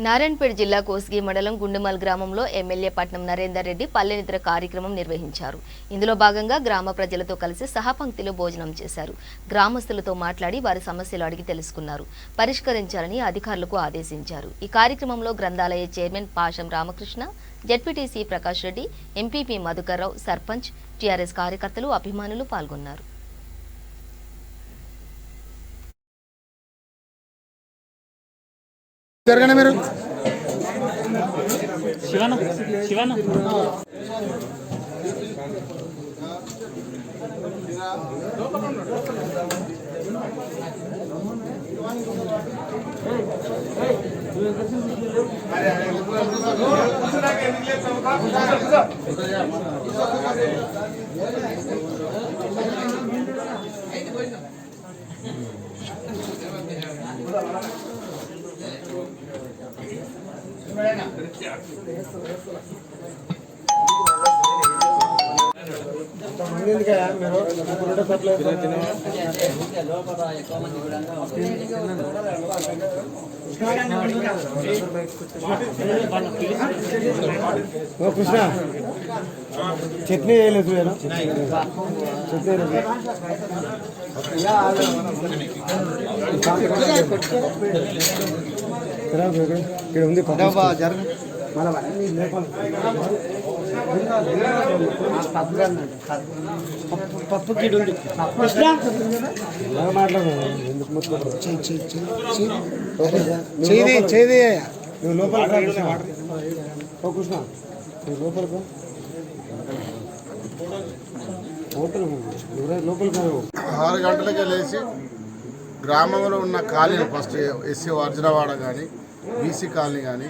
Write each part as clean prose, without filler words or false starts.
నారాయణపేట జిల్లా కోస్గి మండలం గుండుమల్ గ్రామంలో ఎమ్మెల్యే పట్నం నరేందర్ రెడ్డి పల్లెనిద్ర కార్యక్రమం నిర్వహించారు. ఇందులో భాగంగా గ్రామ ప్రజలతో కలిసి సహపంక్తిలో భోజనం చేశారు. గ్రామస్తులతో మాట్లాడి వారి సమస్యలు అడిగి తెలుసుకున్నారు. పరిష్కరించాలని అధికారులకు ఆదేశించారు. ఈ కార్యక్రమంలో గ్రంథాలయ chairman Pasham Ramakrishna, ZPTC Prakash Reddy, MPP Madhukar Rao, sarpanch, TRS కార్యకర్తలు, అభిమానులు పాల్గొన్నారు. మీరు శివన శివన కృష్ణ చట్నీ వేయలేదు చట్నీ ఇక్కడ ఉంది పప్పు కిడ్ ఉంది చేది నువ్వు లోపల కృష్ణ నువ్వు లోపలికి లోపలికి 6 గంటలకే లేచి గ్రామంలో ఉన్న కాలనీ ఫస్ట్ ఎస్సీ వర్జనవాడ కానీ బీసీ కాలనీ కానీ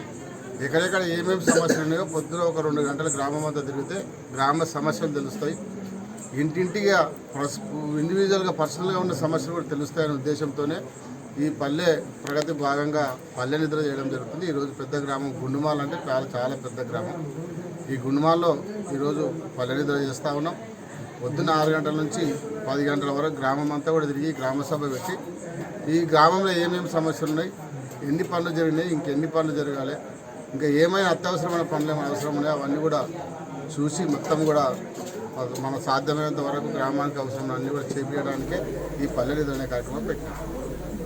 ఎక్కడెక్కడ ఏమేమి సమస్యలు ఉన్నాయో పొద్దున ఒక 2 గంటలు గ్రామం అంతా తిరిగితే గ్రామ సమస్యలు తెలుస్తాయి. ఇంటింటిగా ఇండివిజువల్గా పర్సనల్గా ఉన్న సమస్యలు కూడా తెలుస్తాయనే ఉద్దేశంతోనే ఈ పల్లె ప్రగతి భాగంగా పల్లె నిద్ర చేయడం జరుగుతుంది. ఈరోజు పెద్ద గ్రామం గుండుమాల్ అంటే చాలా పెద్ద గ్రామం. ఈ గుండుమాల్లో ఈరోజు పల్లె నిద్ర చేస్తూ ఉన్నాం. పొద్దున్న 6 గంటల నుంచి 10 గంటల వరకు గ్రామం అంతా కూడా తిరిగి గ్రామసభ పెట్టి ఈ గ్రామంలో ఏమేమి సమస్యలు ఉన్నాయి, ఎన్ని పనులు జరిగినాయి, ఇంకెన్ని పనులు జరగాలి, ఇంకా ఏమైనా అత్యవసరమైన పనులు ఏమైనా అవసరం ఉన్నాయో అవన్నీ కూడా చూసి మొత్తం కూడా మన సాధ్యమైనంత వరకు గ్రామానికి అవసరం అన్నీ కూడా చేపించడానికే ఈ పల్లె నిద్ర అనే కార్యక్రమం పెట్టాం.